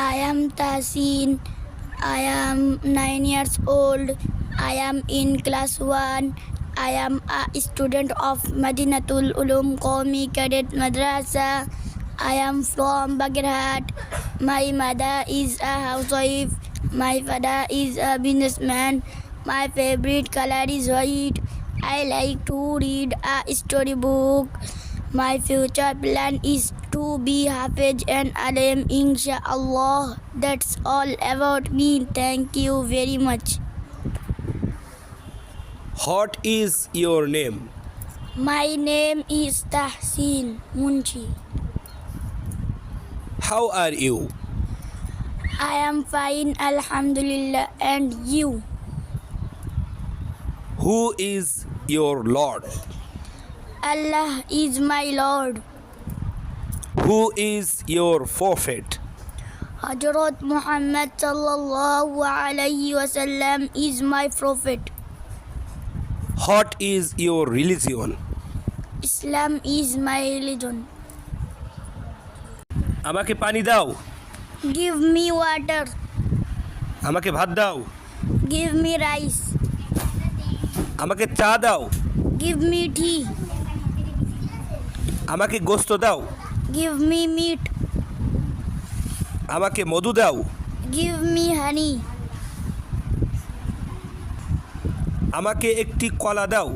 I am Tahsin. I am 9 years old. I am in class 1. I am a student of Madinatul Ulum Qawmi Cadet Madrasa. I am from Bagirhat. My mother is a housewife. My father is a businessman. My favorite color is white. I like to read a storybook. My future plan is to be Hafiz and Alim, inshallah. That's all about me. Thank you very much. What is your name? My name is Tahsin Munshi. How are you? I am fine, alhamdulillah. And you? Who is your Lord? Allah is my Lord. Who is your prophet? Hazrat Muhammad sallallahu alayhi wasallam is my prophet. What is your religion? Islam is my religion. আমাকে পানি দাও। Give me water. আমাকে ভাত দাও। Give me rice. আমাকে চা দাও। Give me tea. আমাকে গোশত দাও। Give me meat. আমাকে মধু দাও। Give me honey. আমাকে একটি কলা দাও।